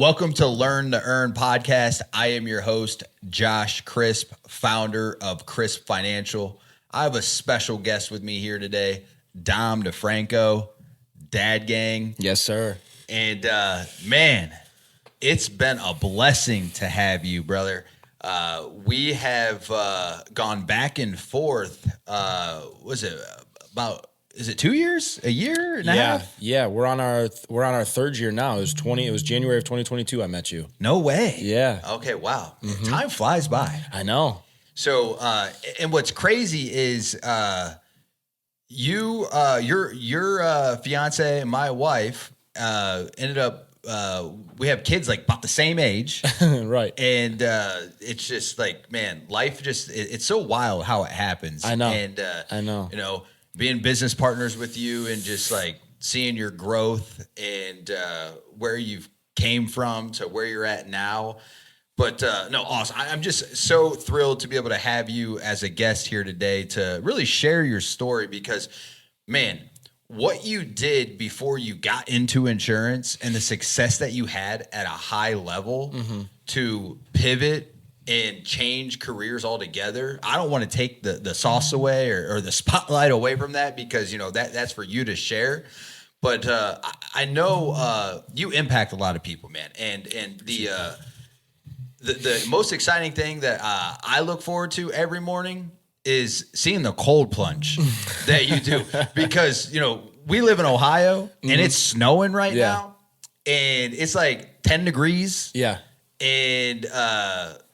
Welcome to Learn to Earn podcast. I am your host, Josh Crisp, founder of Crisp Financial. I have a special guest with me here today, Dom DiFranco, Dad Gang. Yes, sir. And man, it's been a blessing to have you, brother. We have gone back and forth. Is it 2 years? A year and a half? Yeah. We're on our third year now. It was January of 2022 I met you. No way. Yeah. Okay, wow. Mm-hmm. Time flies by. I know. So, and what's crazy is your fiance and my wife ended up we have kids like about the same age. Right. And it's just like, man, life just it's so wild how it happens. I know. And I know. You know, being business partners with you and just like seeing your growth and where you've came from to where you're at now. But no, awesome. I'm just so thrilled to be able to have you as a guest here today to really share your story because, man, what you did before you got into insurance and the success that you had at a high level to pivot and change careers altogether. I don't want to take the sauce away or the spotlight away from that because, you know, that's for you to share. But I know you impact a lot of people, man. And the most exciting thing that I look forward to every morning is seeing the cold plunge that you do because, you know, we live in Ohio and it's snowing right now and it's like 10 degrees. Yeah. And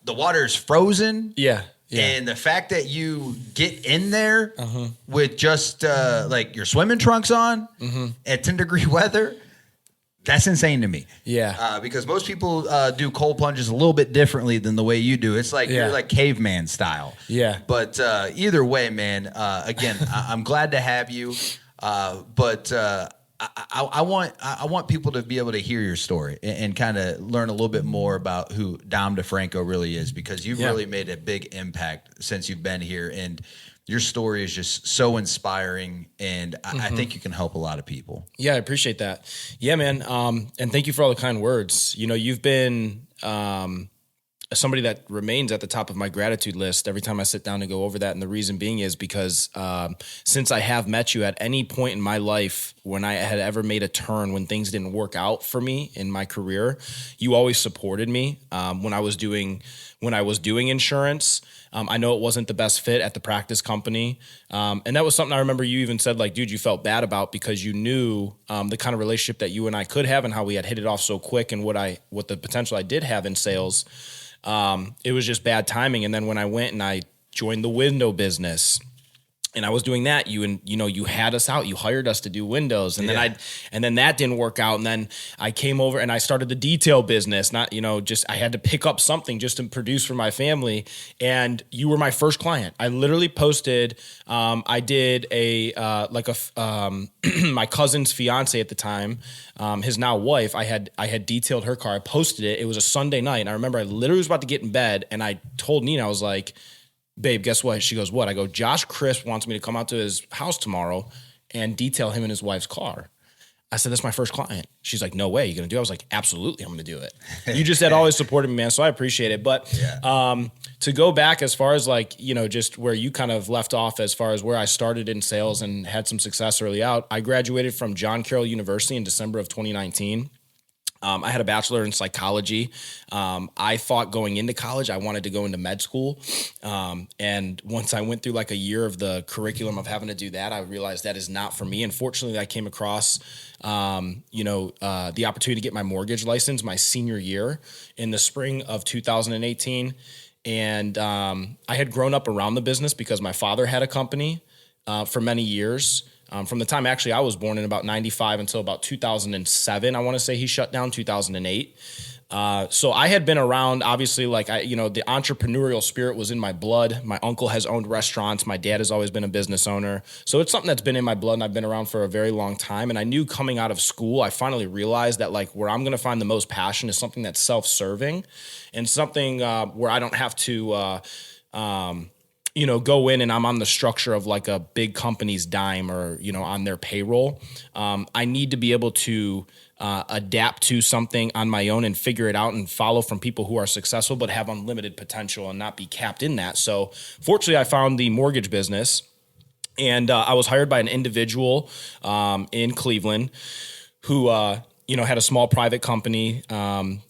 the water is frozen. Yeah. And the fact that you get in there with just like your swimming trunks on at 10-degree weather, that's insane to me. Yeah. Because most people do cold plunges a little bit differently than the way you do. It's like you're like caveman style. Yeah. But either way, man, again, I'm glad to have you. But I want people to be able to hear your story and kind of learn a little bit more about who Dom DiFranco really is because you've really made a big impact since you've been here and your story is just so inspiring and I think you can help a lot of people. Yeah, I appreciate that. Yeah, man. And thank you for all the kind words. You know, you've been somebody that remains at the top of my gratitude list every time I sit down to go over that. And the reason being is because since I have met you at any point in my life when I had ever made a turn, when things didn't work out for me in my career, you always supported me when I was doing insurance. I know it wasn't the best fit at the practice company. And that was something I remember you even said, like, dude, you felt bad about because you knew the kind of relationship that you and I could have and how we had hit it off so quick and what the potential I did have in sales. It was just bad timing. And then when I went and I joined the window business and I was doing that, you had us out, you hired us to do windows. And then that didn't work out. And then I came over and I started the detail business, I had to pick up something just to produce for my family. And you were my first client. I literally posted, I did my cousin's fiance at the time, his now wife, I had detailed her car. I posted it. It was a Sunday night. And I remember I literally was about to get in bed and I told Nina, I was like, babe, guess what? She goes, what? I go, Josh Crisp wants me to come out to his house tomorrow and detail him and his wife's car. I said, that's my first client. She's like, no way, you going to do it? I was like, absolutely, I'm going to do it. You just had always supported me, man, so I appreciate it. But to go back as far as like, just where you kind of left off as far as where I started in sales and had some success early out, I graduated from John Carroll University in December of 2019. I had a bachelor in psychology. I thought going into college, I wanted to go into med school. And once I went through like a year of the curriculum of having to do that, I realized that is not for me. And fortunately, I came across, the opportunity to get my mortgage license my senior year in the spring of 2018. And I had grown up around the business because my father had a company for many years. From the time actually I was born in about 95 until about 2007, I want to say he shut down 2008. So I had been around, obviously, like the entrepreneurial spirit was in my blood. My uncle has owned restaurants. My dad has always been a business owner. So it's something that's been in my blood and I've been around for a very long time. And I knew coming out of school, I finally realized that like where I'm going to find the most passion is something that's self-serving and something where I don't have to, go in and I'm on the structure of like a big company's dime or, on their payroll. I need to be able to adapt to something on my own and figure it out and follow from people who are successful but have unlimited potential and not be capped in that. So fortunately, I found the mortgage business, and I was hired by an individual in Cleveland who had a small private company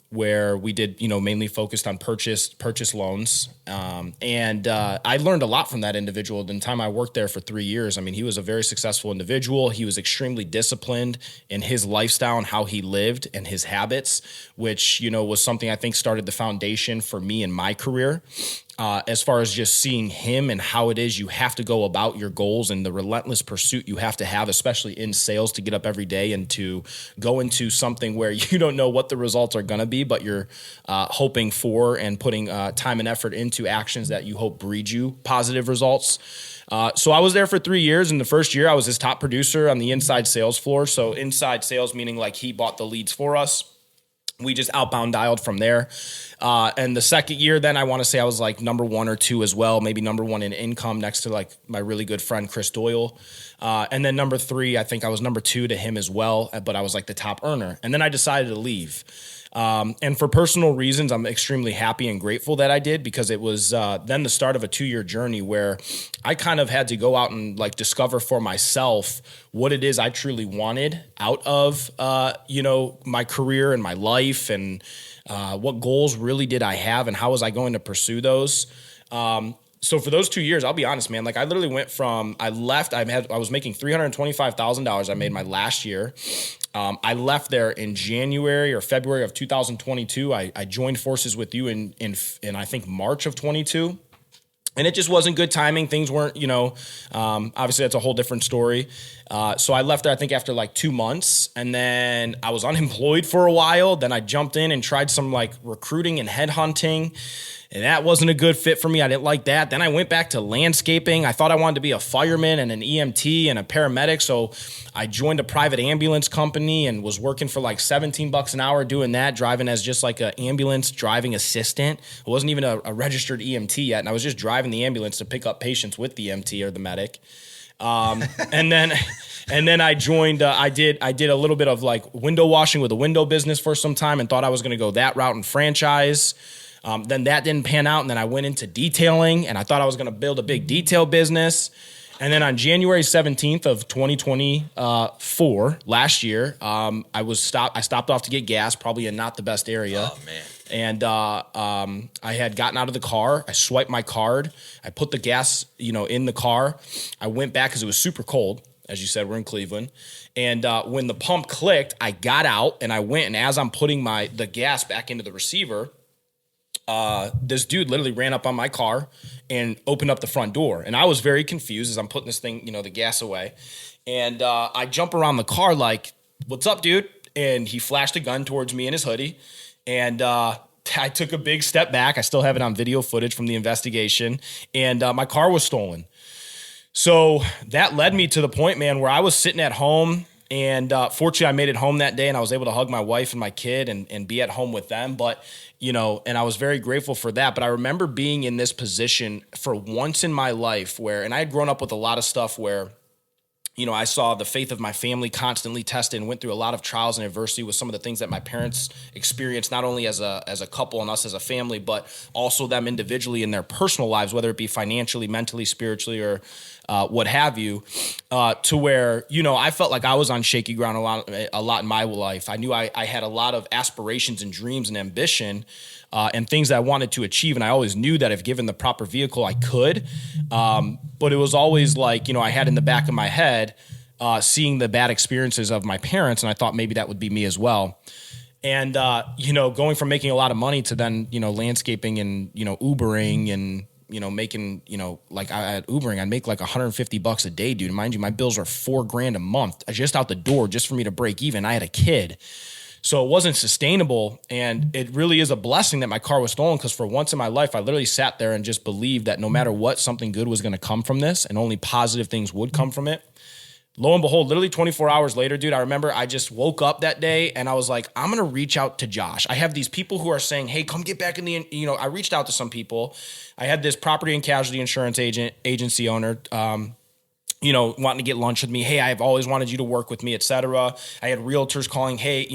where we did, mainly focused on purchase loans. And I learned a lot from that individual. The time I worked there for 3 years, I mean, he was a very successful individual. He was extremely disciplined in his lifestyle and how he lived and his habits, which, was something I think started the foundation for me in my career. As far as just seeing him and how it is you have to go about your goals and the relentless pursuit you have to have, especially in sales, to get up every day and to go into something where you don't know what the results are going to be, but you're hoping for and putting time and effort into actions that you hope breed you positive results. So I was there for 3 years. In the first year, I was his top producer on the inside sales floor. So inside sales, meaning like he bought the leads for us. We just outbound dialed from there. And the second year, then I want to say I was like number 1 or 2 as well, maybe number 1 in income next to like my really good friend, Chris Doyle. And then number 3, I think I was number 2 to him as well, but I was like the top earner. And then I decided to leave. And for personal reasons, I'm extremely happy and grateful that I did, because it was then the start of a 2-year journey where I kind of had to go out and like discover for myself what it is I truly wanted out of, my career and my life, and what goals really did I have and how was I going to pursue those. So for those 2 years, I'll be honest, man, like I literally went from, I was making $325,000 I made my last year. I left there in January or February of 2022. I joined forces with you in I think March of 22. And it just wasn't good timing. Things weren't, obviously that's a whole different story. So I left there, I think after like 2 months, and then I was unemployed for a while. Then I jumped in and tried some like recruiting and headhunting, and that wasn't a good fit for me. I didn't like that. Then I went back to landscaping. I thought I wanted to be a fireman and an EMT and a paramedic. So I joined a private ambulance company and was working for like $17 an hour doing that, driving as just like an ambulance driving assistant. I wasn't even a registered EMT yet. And I was just driving the ambulance to pick up patients with the EMT or the medic. And then I joined, I did a little bit of like window washing with a window business for some time and thought I was going to go that route and franchise. Then that didn't pan out. And then I went into detailing and I thought I was going to build a big detail business. And then on January 17th of 2024, last year, I stopped off to get gas, probably in not the best area. Oh, man. And I had gotten out of the car. I swiped my card. I put the gas, in the car. I went back because it was super cold. As you said, we're in Cleveland. And when the pump clicked, I got out and I went. And as I'm putting the gas back into the receiver, this dude literally ran up on my car and opened up the front door. And I was very confused as I'm putting this thing, the gas away. And I jump around the car like, "What's up, dude?" And he flashed a gun towards me in his hoodie. And I took a big step back. I still have it on video footage from the investigation. And my car was stolen. So that led me to the point, man, where I was sitting at home. And fortunately, I made it home that day and I was able to hug my wife and my kid and be at home with them. But, and I was very grateful for that. But I remember being in this position for once in my life and I had grown up with a lot of stuff where, I saw the faith of my family constantly tested and went through a lot of trials and adversity with some of the things that my parents experienced, not only as a couple and us as a family, but also them individually in their personal lives, whether it be financially, mentally, spiritually, or what have you, to where, I felt like I was on shaky ground a lot in my life. I knew I had a lot of aspirations and dreams and ambition and things that I wanted to achieve. And I always knew that if given the proper vehicle, I could. But it was always like, I had in the back of my head seeing the bad experiences of my parents. And I thought maybe that would be me as well. And, going from making a lot of money to then, landscaping and, Ubering and, making, like at Ubering, I'd make like $150 a day, dude. Mind you, my bills are $4,000 a month just out the door, just for me to break even. I had a kid. So it wasn't sustainable. And it really is a blessing that my car was stolen, because for once in my life, I literally sat there and just believed that no matter what, something good was going to come from this and only positive things would come from it. lo and behold, literally 24 hours later, dude, I remember I just woke up that day and I was like, I'm going to reach out to Josh. I have these people who are saying, hey, come get back in the, I reached out to some people. I had this property and casualty insurance agency owner, wanting to get lunch with me. Hey, I've always wanted you to work with me, et cetera. I had realtors calling, hey,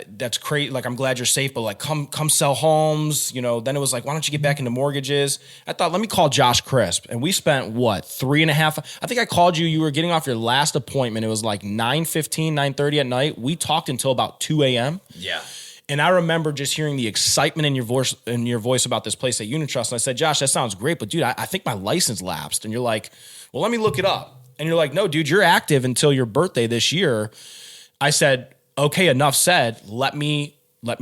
that's great. Like, I'm glad you're safe, but like, come sell homes. Then it was like, why don't you get back into mortgages? I thought, let me call Josh Crisp. And we spent 3.5. I think I called you. You were getting off your last appointment. It was like 9:15, 9:30 at night. We talked until about 2 a.m. Yeah. And I remember just hearing the excitement in your voice about this place at Unitrust. And I said, Josh, that sounds great, but dude, I think my license lapsed. And you're like, well, let me look it up. And you're like, no, dude, you're active until your birthday this year. I said, okay, enough said. Let me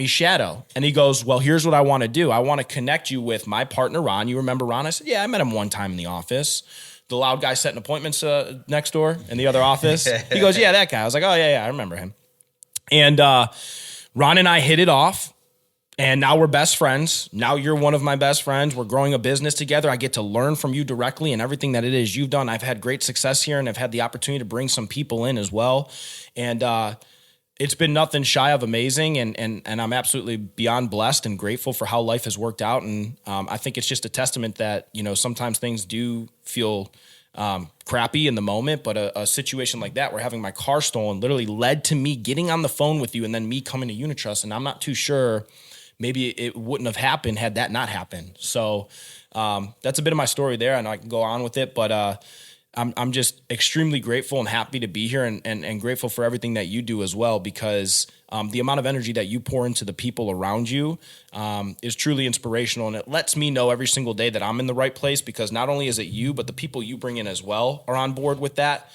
shadow. And he goes, well, here's what I want to do. I want to connect you with my partner, Ron. You remember Ron? I said, yeah, I met him one time in the office. The loud guy setting appointments next door in the other office. He goes, yeah, that guy. I was like, oh, yeah, I remember him. And Ron and I hit it off. And now we're best friends. Now you're one of my best friends. We're growing a business together. I get to learn from you directly and everything that it is you've done. I've had great success here, and I've had the opportunity to bring some people in as well. And it's been nothing shy of amazing. And I'm absolutely beyond blessed and grateful for how life has worked out. And I think it's just a testament that, sometimes things do feel crappy in the moment, but a situation like that where having my car stolen literally led to me getting on the phone with you and then me coming to Unitrust. And I'm not too sure maybe it wouldn't have happened had that not happened. So that's a bit of my story there, and I can go on with it. But I'm just extremely grateful and happy to be here, and grateful for everything that you do as well, because the amount of energy that you pour into the people around you is truly inspirational. And it lets me know every single day that I'm in the right place, because not only is it you, but the people you bring in as well are on board with that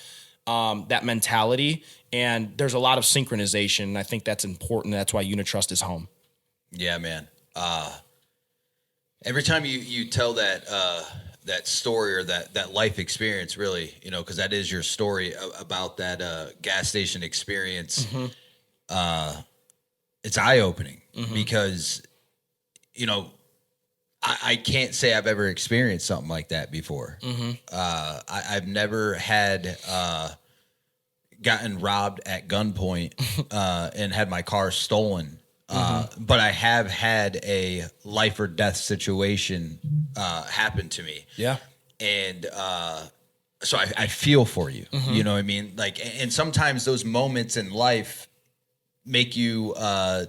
mentality. And there's a lot of synchronization. And I think that's important. That's why Unitrust is home. Yeah, man. Every time you tell that story or that life experience, really, because that is your story about that gas station experience. Mm-hmm. It's eye-opening because, I can't say I've ever experienced something like that before. Mm-hmm. I've never had gotten robbed at gunpoint and had my car stolen. But I have had a life or death situation happen to me. Yeah. And so I feel for you. Mm-hmm. You know what I mean? Like, and sometimes those moments in life make you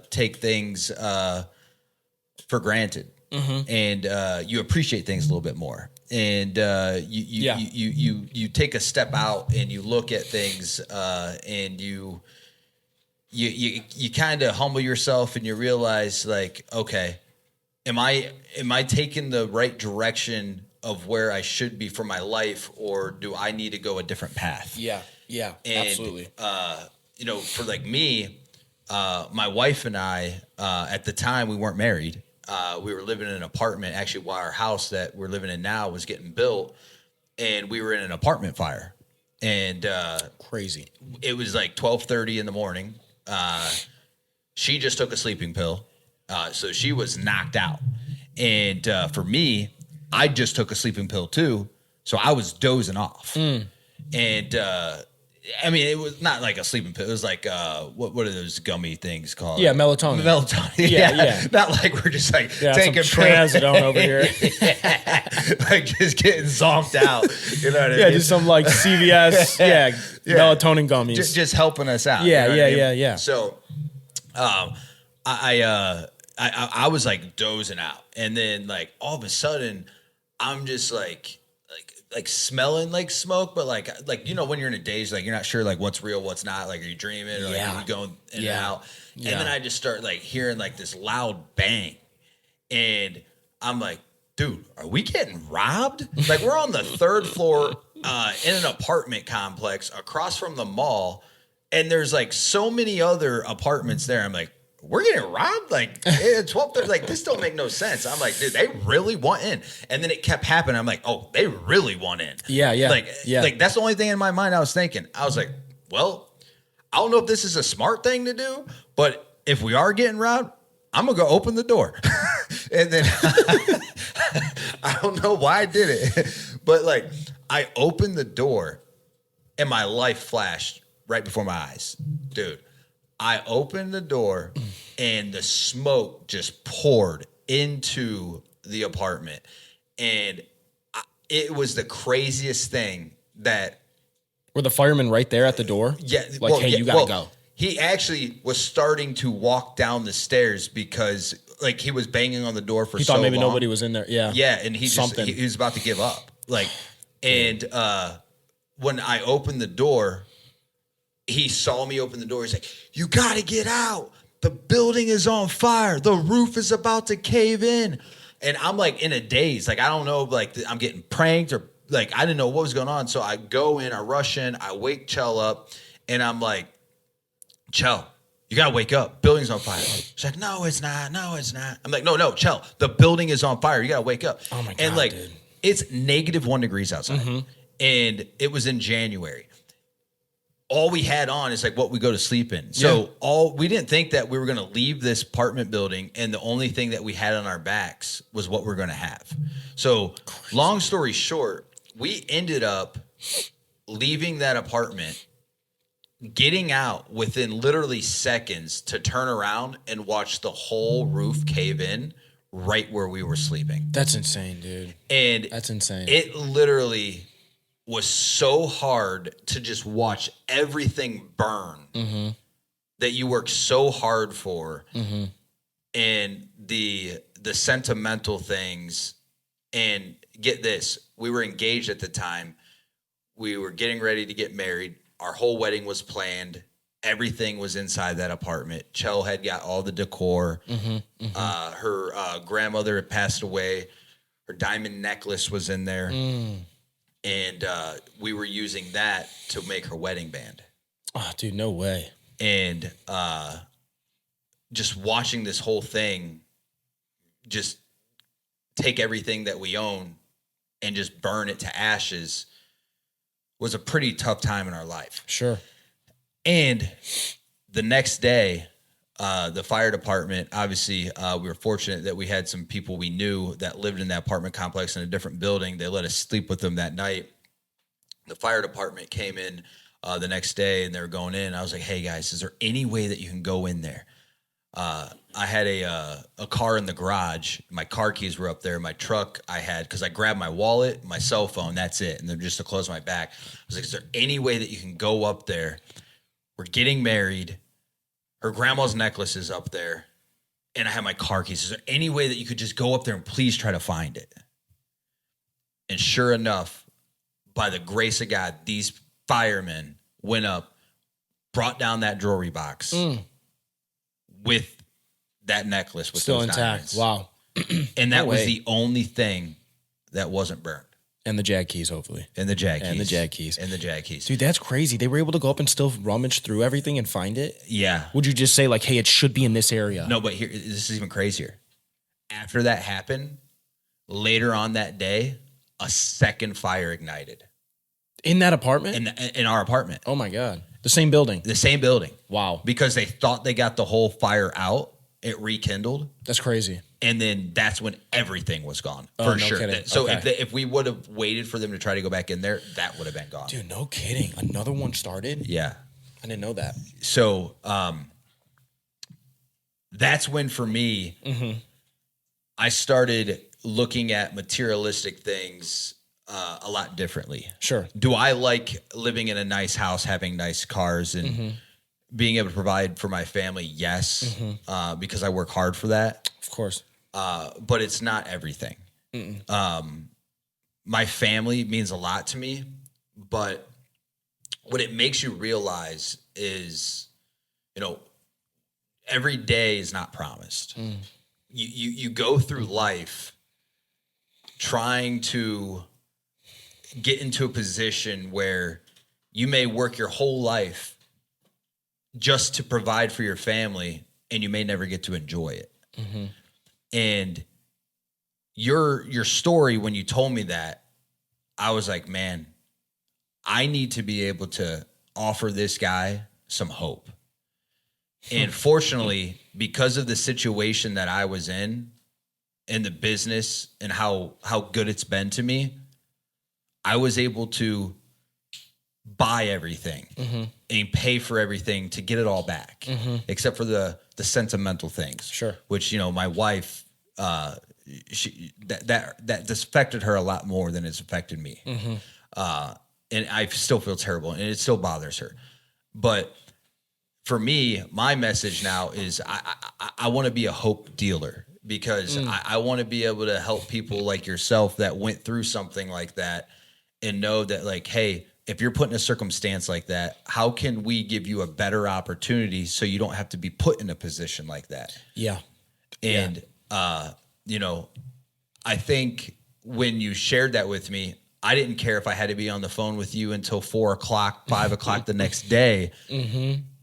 take things for granted. Mm-hmm. And you appreciate things a little bit more. And you take a step out and you look at things and you kind of humble yourself, and you realize, like, okay, am I taking the right direction of where I should be for my life, or do I need to go a different path? Yeah, and, absolutely. For like me, my wife and I, at the time, we weren't married. We were living in an apartment, actually, while our house that we're living in now was getting built, and we were in an apartment fire. And crazy. It was like 12:30 in the morning. She just took a sleeping pill, so she was knocked out. And for me, I just took a sleeping pill too, so I was dozing off. And it was not like a sleeping pill. It was like what are those gummy things called? Yeah, melatonin. Melatonin. Yeah. Not like we're just like taking trazodone over here, like just getting zonked out. You know what I mean? Just some like CVS, melatonin gummies, just helping us out. Yeah. So, I was like dozing out, and then like all of a sudden, I'm just like smelling like smoke, but like when you're in a daze, like you're not sure like what's real, what's not. Like, are you dreaming, or like are you going in and out? And then I just start like hearing like this loud bang, and I'm like, dude, are we getting robbed? Like, we're on the third floor in an apartment complex across from the mall, and there's like so many other apartments there. I'm like, we're getting robbed? Like, it's 12:30. Like, this don't make no sense. I'm like, dude, they really want in. And then it kept happening. I'm like, oh, they really want in. Yeah. Like, that's the only thing in my mind I was thinking. I was like, well, I don't know if this is a smart thing to do, but if we are getting robbed, I'm going to go open the door. And then I don't know why I did it, but like, I opened the door, and my life flashed right before my eyes. Dude, I opened the door and the smoke just poured into the apartment. And it was the craziest thing that. Were the firemen right there at the door? Yeah. Like, hey, you got to go. He actually was starting to walk down the stairs because like he was banging on the door for so long. He thought maybe nobody was in there. Yeah. Yeah. And he was about to give up. Like, and when I opened the door, he saw me open the door. He's like, you got to get out. The building is on fire. The roof is about to cave in. And I'm like in a daze. Like, I don't know, like I'm getting pranked or like, I didn't know what was going on. So I go in, I rush in, I wake Chell up and I'm like, Chell, you got to wake up. Building's on fire. She's like, no, it's not. No, it's not. I'm like, no, Chell, the building is on fire. You got to wake up. Oh my God, and like, dude. It's -1 degrees outside. Mm-hmm. And it was in January. All we had on is like what we go to sleep in. So we didn't think that we were going to leave this apartment building and the only thing that we had on our backs was what we're going to have. So long story short, we ended up leaving that apartment, getting out within literally seconds to turn around and watch the whole roof cave in right where we were sleeping. That's insane, dude. And that's insane. It literally was so hard to just watch everything burn that you work so hard for, and the sentimental things. And get this, we were engaged at the time. We were getting ready to get married. Our whole wedding was planned. Everything was inside that apartment. Chell had got all the decor. Her grandmother had passed away. Her diamond necklace was in there. And we were using that to make her wedding band. Oh, dude, no way. And just watching this whole thing just take everything that we own and just burn it to ashes was a pretty tough time in our life. Sure. And the next day, the fire department, obviously, we were fortunate that we had some people we knew that lived in that apartment complex in a different building. They let us sleep with them that night. The fire department came in the next day and they were going in. I was like, hey guys, is there any way that you can go in there? I had a car in the garage. My car keys were up there. My truck I had, because I grabbed my wallet, my cell phone, that's it. And then just to close my back, I was like, is there any way that you can go up there? We're getting married. Her grandma's necklace is up there. And I have my car keys. Is there any way that you could just go up there and please try to find it? And sure enough, by the grace of God, these firemen went up, brought down that jewelry box with that necklace with still those intact. diamonds. Wow. And that was the only thing that wasn't burned. And the Jag keys, hopefully. And the Jag keys. And the Jag keys. And the Jag keys. Dude, that's crazy. They were able to go up and still rummage through everything and find it? Yeah. Would you just say, like, hey, it should be in this area? No, but here, this is even crazier. After that happened, later on that day, a second fire ignited. In that apartment? In our apartment. Oh, my God. The same building? The same building. Wow. Because they thought they got the whole fire out. It rekindled. That's crazy. And then that's when everything was gone. Oh, for no sure. kidding. So okay. if we would have waited for them to try to go back in there, that would have been gone. Dude, no kidding. Another one started? Yeah. I didn't know that. So that's when, for me, I started looking at materialistic things a lot differently. Sure. Do I like living in a nice house, having nice cars, and being able to provide for my family? Yes, because I work hard for that. Of course. But it's not everything. My family means a lot to me, but what it makes you realize is, every day is not promised. You go through life trying to get into a position where you may work your whole life just to provide for your family, and you may never get to enjoy it. And your story, when you told me that, I was like, man, I need to be able to offer this guy some hope. And fortunately, because of the situation that I was in the business and how good it's been to me, I was able to buy everything and pay for everything to get it all back, except for the sentimental things. Sure. Which, my wife, that just affected her a lot more than it's affected me. And I still feel terrible, and it still bothers her. But for me, my message now is I want to be a hope dealer, because I want to be able to help people like yourself that went through something like that and know that, like, hey, if you're put in a circumstance like that, how can we give you a better opportunity so you don't have to be put in a position like that? Yeah. And, I think when you shared that with me, I didn't care if I had to be on the phone with you until 4 o'clock, 5 o'clock the next day.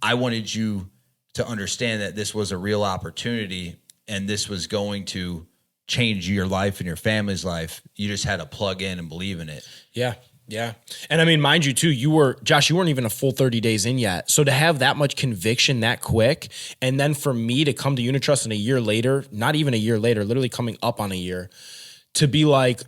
I wanted you to understand that this was a real opportunity and this was going to change your life and your family's life. You just had to plug in and believe in it. Yeah. Yeah. And I mean, mind you too, Josh, you weren't even a full 30 days in yet. So to have that much conviction that quick, and then for me to come to Unitrust in a year later, not even a year later, literally coming up on a year, to be like,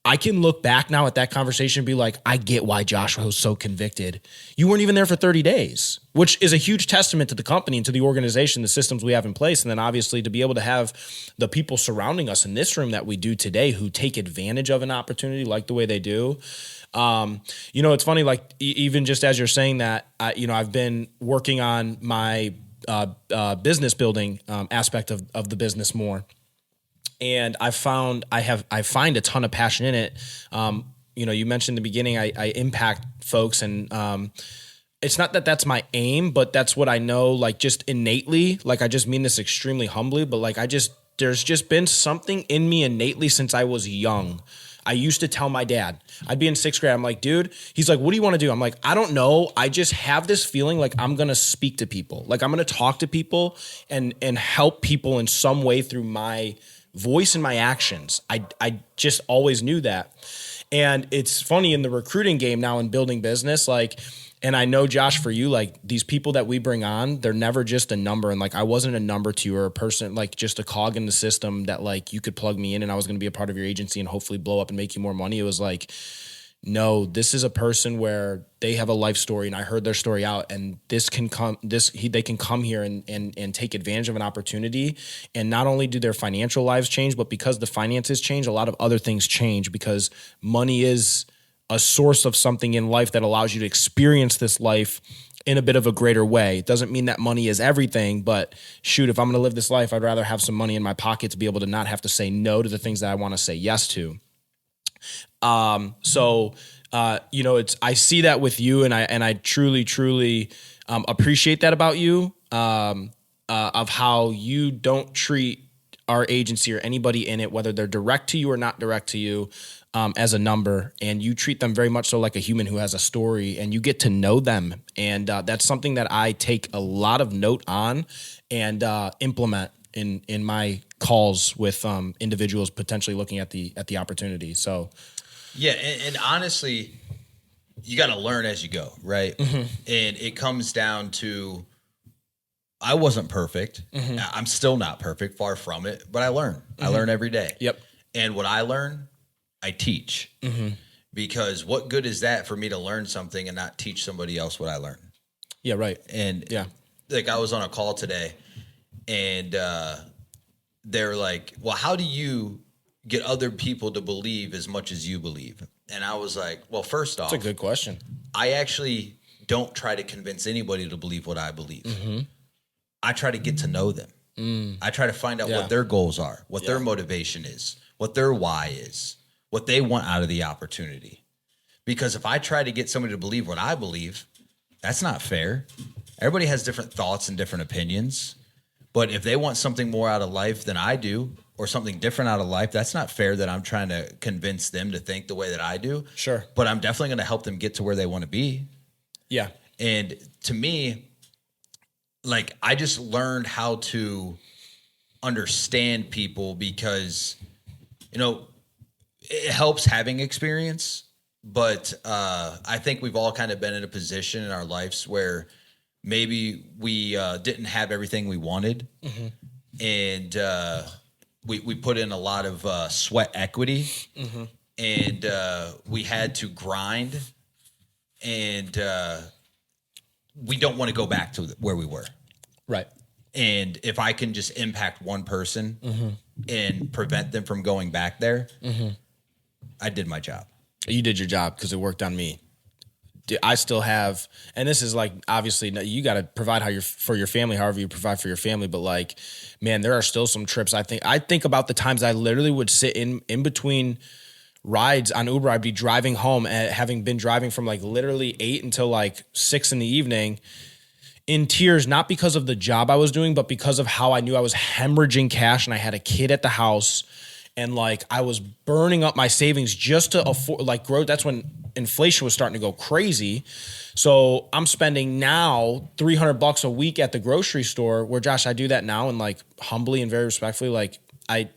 I can look back now at that conversation and be like, I get why Joshua was so convicted. You weren't even there for 30 days, which is a huge testament to the company and to the organization, the systems we have in place. And then obviously to be able to have the people surrounding us in this room that we do today who take advantage of an opportunity like the way they do. It's funny, like even just as you're saying that, I've been working on my business building aspect of the business more. And I find a ton of passion in it. You mentioned in the beginning, I impact folks, and it's not that that's my aim, but that's what I know, like just innately, like I just mean this extremely humbly, but like there's just been something in me innately since I was young. I used to tell my dad, I'd be in 6th grade. I'm like, dude, he's like, what do you want to do? I'm like, I don't know. I just have this feeling like I'm going to speak to people. Like I'm going to talk to people and help people in some way through my voice and my actions. I just always knew that. And it's funny in the recruiting game now in building business, like, and I know, Josh, for you, like these people that we bring on, they're never just a number. And like, I wasn't a number to you or a person, like just a cog in the system that like you could plug me in and I was going to be a part of your agency and hopefully blow up and make you more money. It was like, no, this is a person where they have a life story and I heard their story out, and they can come here and take advantage of an opportunity. And not only do their financial lives change, but because the finances change, a lot of other things change, because money is a source of something in life that allows you to experience this life in a bit of a greater way. It doesn't mean that money is everything, but shoot, if I'm going to live this life, I'd rather have some money in my pocket to be able to not have to say no to the things that I want to say yes to. I see that with you, and I truly appreciate that about you, of how you don't treat our agency or anybody in it, whether they're direct to you or not direct to you, as a number, and you treat them very much so like a human who has a story, and you get to know them. And that's something that I take a lot of note on and implement in my calls with individuals potentially looking at the opportunity. So yeah, and honestly, you got to learn as you go, right? And it comes down to, I wasn't perfect. I'm still not perfect, far from it, but I learn. I learn every day. Yep. And what I learn, I teach. Because what good is that for me to learn something and not teach somebody else what I learned? Yeah, right. And yeah, like I was on a call today, and they're like, well, how do you get other people to believe as much as you believe? And I was like, well, first off, that's a good question. I actually don't try to convince anybody to believe what I believe. I try to get to know them. I try to find out what their goals are, what their motivation is, what their why is, what they want out of the opportunity. Because if I try to get somebody to believe what I believe, that's not fair. Everybody has different thoughts and different opinions. But if they want something more out of life than I do, or something different out of life, that's not fair that I'm trying to convince them to think the way that I do. Sure. But I'm definitely going to help them get to where they want to be. Yeah. And to me, like, I just learned how to understand people because, it helps having experience. But I think we've all kind of been in a position in our lives where maybe we didn't have everything we wanted. And we put in a lot of sweat equity. And we had to grind and we don't want to go back to where we were. Right. And if I can just impact one person and prevent them from going back there, I did my job. You did your job because it worked on me. I still have, and this is like, obviously you got to provide for your family, however you provide for your family. But like, man, there are still some trips. I think about the times I literally would sit in between rides on Uber. I'd be driving home, having been driving from like literally 8 until like 6 in the evening, in tears, not because of the job I was doing, but because of how I knew I was hemorrhaging cash and I had a kid at the house. And like I was burning up my savings just to afford, like, growth. That's when inflation was starting to go crazy. So I'm spending now $300 a week at the grocery store, where, Josh, I do that now, and like humbly and very respectfully, like I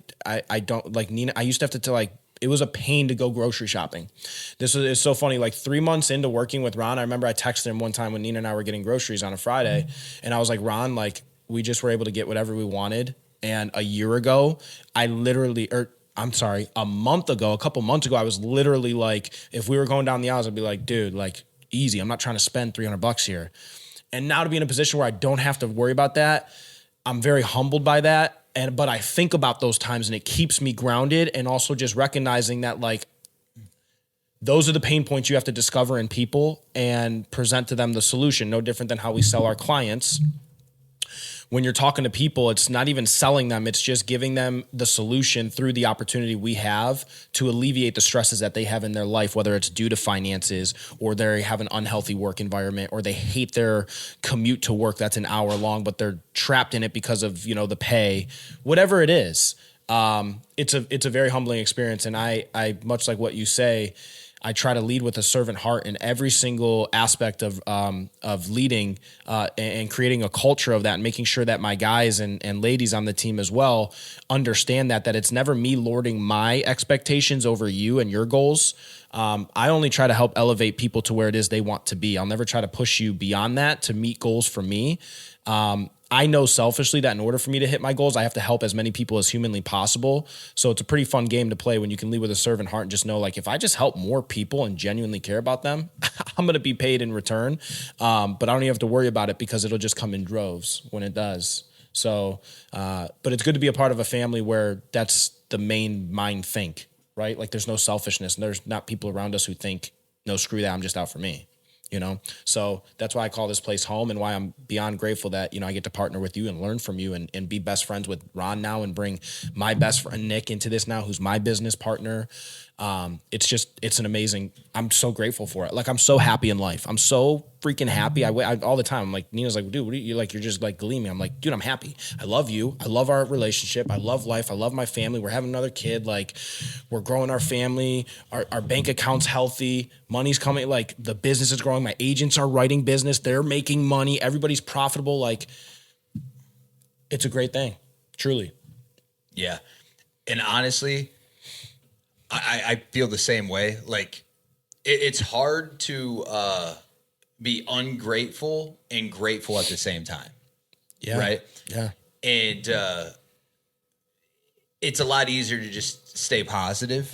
don't, like, Nina, I used to have to like, it was a pain to go grocery shopping. It's so funny. Like 3 months into working with Ron, I remember I texted him one time when Nina and I were getting groceries on a Friday, and I was like, Ron, like, we just were able to get whatever we wanted. And a year ago, a couple months ago, I was literally like, if we were going down the aisles, I'd be like, dude, like, easy. I'm not trying to spend $300 here. And now to be in a position where I don't have to worry about that, I'm very humbled by that. But I think about those times and it keeps me grounded, and also just recognizing that, like, those are the pain points you have to discover in people and present to them the solution. No different than how we sell our clients. When you're talking to people, it's not even selling them. It's just giving them the solution through the opportunity we have to alleviate the stresses that they have in their life, whether it's due to finances, or they have an unhealthy work environment, or they hate their commute to work that's an hour long, but they're trapped in it because of, the pay, whatever it is. It's a very humbling experience. And I much like what you say, I try to lead with a servant heart in every single aspect of leading and creating a culture of that, and making sure that my guys and ladies on the team as well understand that it's never me lording my expectations over you and your goals. I only try to help elevate people to where it is they want to be. I'll never try to push you beyond that to meet goals for me. I know selfishly that in order for me to hit my goals, I have to help as many people as humanly possible. So it's a pretty fun game to play when you can lead with a servant heart and just know, like, if I just help more people and genuinely care about them, I'm going to be paid in return. But I don't even have to worry about it because it'll just come in droves when it does. So, but it's good to be a part of a family where that's the main mind think, right? Like, there's no selfishness, and there's not people around us who think, no, screw that, I'm just out for me. So that's why I call this place home, and why I'm beyond grateful that, I get to partner with you and learn from you and be best friends with Ron now, and bring my best friend Nick into this now, who's my business partner. It's an amazing, I'm so grateful for it. Like, I'm so happy in life. I'm so freaking happy. I all the time. I'm like, Nina's like, dude, what are you like? You're just like gleaming. I'm like, dude, I'm happy. I love you. I love our relationship. I love life. I love my family. We're having another kid. Like, we're growing our family. Our bank account's healthy. Money's coming. Like, the business is growing. My agents are writing business. They're making money. Everybody's profitable. Like, it's a great thing. Truly. Yeah. And honestly, I feel the same way. Like, it's hard to be ungrateful and grateful at the same time. Yeah. Right? Yeah. And it's a lot easier to just stay positive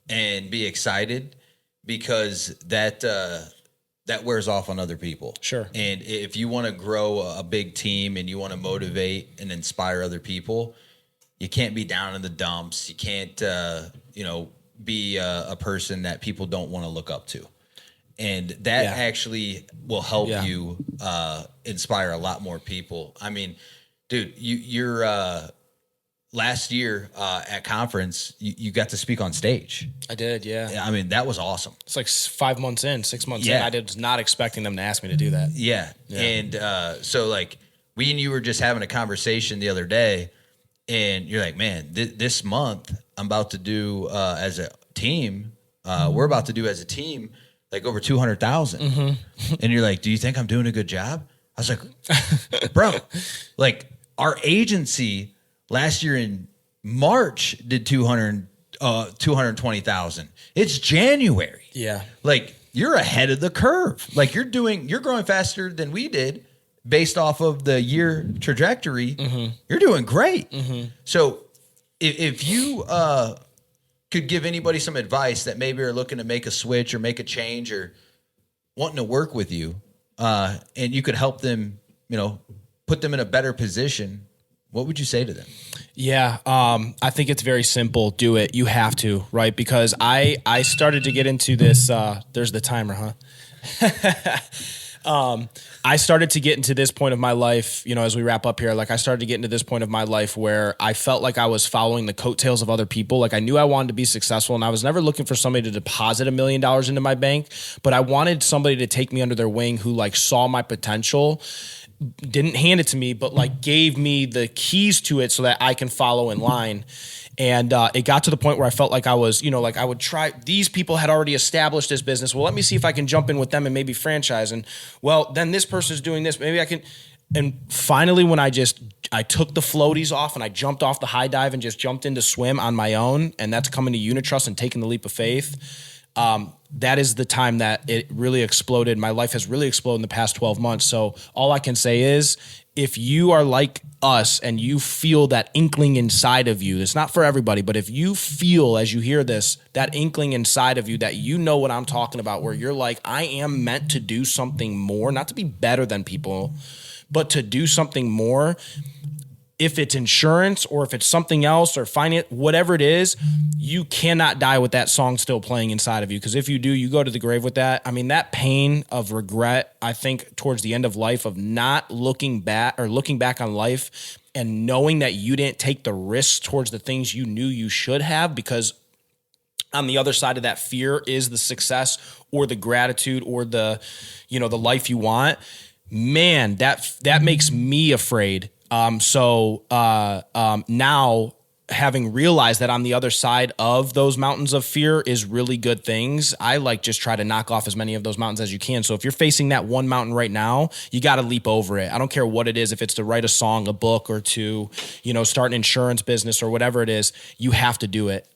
and be excited, because that wears off on other people. Sure. And if you want to grow a big team and you want to motivate and inspire other people, you can't be down in the dumps. You can't, be a person that people don't want to look up to. And that actually will help you inspire a lot more people. I mean, dude, you're last year at conference, you got to speak on stage. I did, yeah. I mean, that was awesome. It's like 6 months in. I was not expecting them to ask me to do that. Yeah. And so, like, we and you were just having a conversation the other day, and you're like, man, this month I'm about to do as a team, we're about to do as a team like over 200,000. And you're like, do you think I'm doing a good job? I was like, bro, like, our agency last year in March did 220,000. It's January. Yeah. Like, you're ahead of the curve. Like, you're growing faster than we did based off of the year trajectory. You're doing great. So if you could give anybody some advice that maybe are looking to make a switch or make a change, or wanting to work with you, and you could help them, put them in a better position, what would you say to them? Yeah, I think it's very simple. Do it. You have to, right? Because I started to get into this. There's the timer, huh? I started to get into this point of my life, as we wrap up here, like I started to get into this point of my life where I felt like I was following the coattails of other people. Like I knew I wanted to be successful, and I was never looking for somebody to deposit $1 million into my bank, but I wanted somebody to take me under their wing who like saw my potential, didn't hand it to me, but like gave me the keys to it so that I can follow in line. And it got to the point where I felt like I was, like I would try, these people had already established this business. Well, let me see if I can jump in with them and maybe franchise. And well, then this person's doing this. Maybe I can. And finally, when I took the floaties off and I jumped off the high dive and just jumped into swim on my own, and that's coming to Unitrust and taking the leap of faith. That is the time that it really exploded. My life has really exploded in the past 12 months. So all I can say is, if you are like us and you feel that inkling inside of you, it's not for everybody, but if you feel as you hear this, that inkling inside of you that you know what I'm talking about, where you're like, I am meant to do something more, not to be better than people, but to do something more. If it's insurance or if it's something else or finance, whatever it is, you cannot die with that song still playing inside of you. Because if you do, you go to the grave with that. I mean, that pain of regret, I think towards the end of life, of not looking back or looking back on life and knowing that you didn't take the risks towards the things you knew you should have, because on the other side of that fear is the success or the gratitude or the life you want. Man, that makes me afraid. Now having realized that on the other side of those mountains of fear is really good things, I just try to knock off as many of those mountains as you can. So if you're facing that one mountain right now, you got to leap over it. I don't care what it is. If it's to write a song, a book, or to, start an insurance business or whatever it is, you have to do it.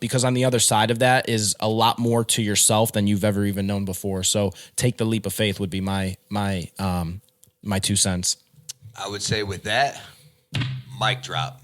Because on the other side of that is a lot more to yourself than you've ever even known before. So take the leap of faith would be my 2 cents. I would say with that, mic drop.